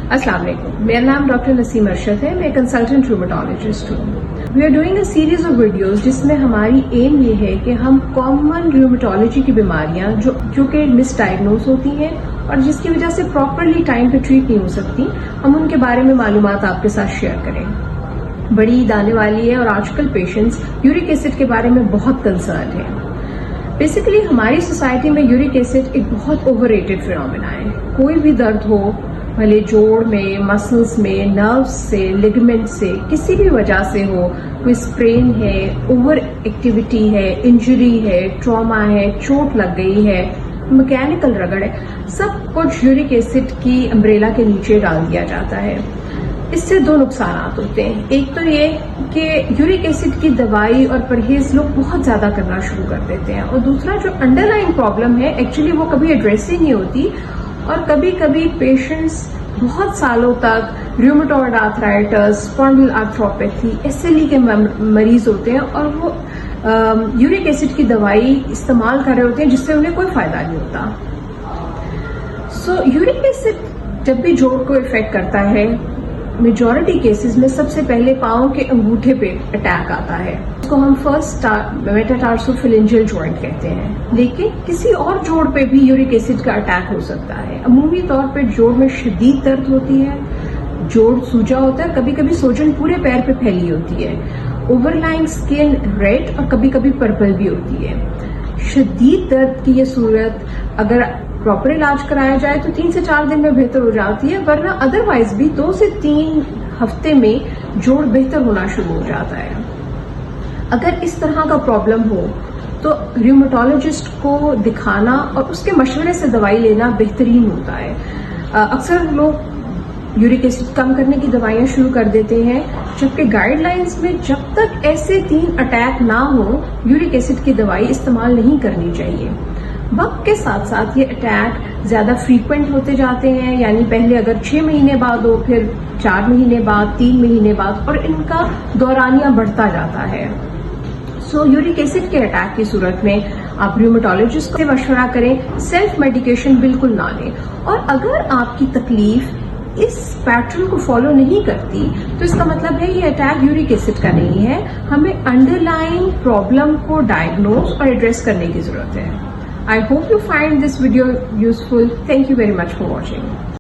السلام علیکم، میرا نام ڈاکٹر نسیم ارشد ہے، میں کنسلٹنٹ ریومیٹولوجسٹ ہوں۔ We are doing a series of videos جس میں ہماری ایم یہ ہے کہ ہم کامن ریومیٹولوجی کی بیماریاں جو کہ مس ڈائگنوز ہوتی ہیں اور جس کی وجہ سے پراپرلی ٹائم پہ ٹریٹ نہیں ہو سکتی، ہم ان کے بارے میں معلومات آپ کے ساتھ شیئر کریں۔ بڑی عید آنے والی ہے اور آج کل پیشنٹس یورک ایسڈ کے بارے میں بہت کنسرن ہیں۔ بیسیکلی ہماری سوسائٹی میں یورک ایسڈ ایک بہت اوور ریٹڈ فینومینا ہے۔ کوئی بھی درد ہو، بھلے جوڑ میں، مسلس میں، نروز سے، لیگمنٹ سے، کسی بھی وجہ سے ہو، کوئی اسپرین ہے، اوور ایکٹیویٹی ہے، انجری ہے، ٹراما ہے، چوٹ لگ گئی ہے، میکینیکل رگڑ ہے، سب کچھ یورک ایسڈ کی امبریلا کے نیچے ڈال دیا جاتا ہے۔ اس سے دو نقصانات ہوتے ہیں۔ ایک تو یہ کہ یورک ایسڈ کی دوائی اور پرہیز لوگ بہت زیادہ کرنا شروع کر دیتے ہیں، اور دوسرا جو انڈر لائن پرابلم ہے ایکچولی وہ کبھی ایڈریس ہی نہیں ہوتی، اور کبھی کبھی پیشنٹس بہت سالوں تک ریومیٹوئڈ آرتھرائٹس، اسپونڈل آرتھروپیتھی، SLE کے مریض ہوتے ہیں، اور وہ یورک ایسڈ کی دوائی استعمال کر رہے ہوتے ہیں جس سے انہیں کوئی فائدہ نہیں ہوتا۔ سو یورک ایسڈ جب بھی جوڑ کو افیکٹ کرتا ہے، میجورٹی کیسز میں سب سے پہلے پاؤں کے انگوٹھے پہ اٹیک آتا ہے، اس کو ہم فرسٹ میٹاٹارسوفلنجل جوائنٹ کہتے ہیں۔ لیکن کسی اور جوڑ پہ بھی یورک ایسڈ کا اٹیک ہو سکتا ہے۔ عمومی طور پہ جوڑ میں شدید درد ہوتی ہے، جوڑ سوجا ہوتا ہے، کبھی کبھی سوجن پورے پیر پہ پھیلی ہوتی ہے، اوور لائنگ اسکن ریڈ اور کبھی کبھی پرپل بھی ہوتی ہے۔ شدید درد کی یہ صورت اگر پراپر علاج کرایا جائے تو 3 سے 4 دن میں بہتر ہو جاتی ہے، ورنہ ادروائز بھی 2 سے 3 ہفتے میں جوڑ بہتر ہونا شروع ہو جاتا ہے۔ اگر اس طرح کا پرابلم ہو تو ریومیٹولوجسٹ کو دکھانا اور اس کے مشورے سے دوائی لینا بہترین ہوتا ہے۔ اکثر لوگ یورک ایسڈ کم کرنے کی دوائیاں شروع کر دیتے ہیں، جبکہ گائیڈ لائنز میں جب تک ایسے 3 اٹیک نہ ہوں یورک ایسڈ کی دوائی استعمال نہیں کرنی چاہیے۔ وقت کے ساتھ ساتھ یہ اٹیک زیادہ فریکوینٹ ہوتے جاتے ہیں، یعنی پہلے اگر 6 مہینے بعد ہو، پھر 4 مہینے بعد، 3 مہینے بعد، اور ان کا دورانیہ بڑھتا جاتا ہے۔ سو یورک ایسڈ کے اٹیک کی صورت میں آپ ریومیٹولوجسٹ سے مشورہ کریں، سیلف میڈیکیشن بالکل نہ لیں، اور اگر آپ کی تکلیف اس پیٹرن کو فالو نہیں کرتی تو اس کا مطلب ہے یہ اٹیک یورک ایسڈ کا نہیں ہے، ہمیں انڈر لائن پرابلم کو ڈائگنوز اور ایڈریس کرنے کی ضرورت ہے۔ I hope you find this video useful. Thank you very much for watching.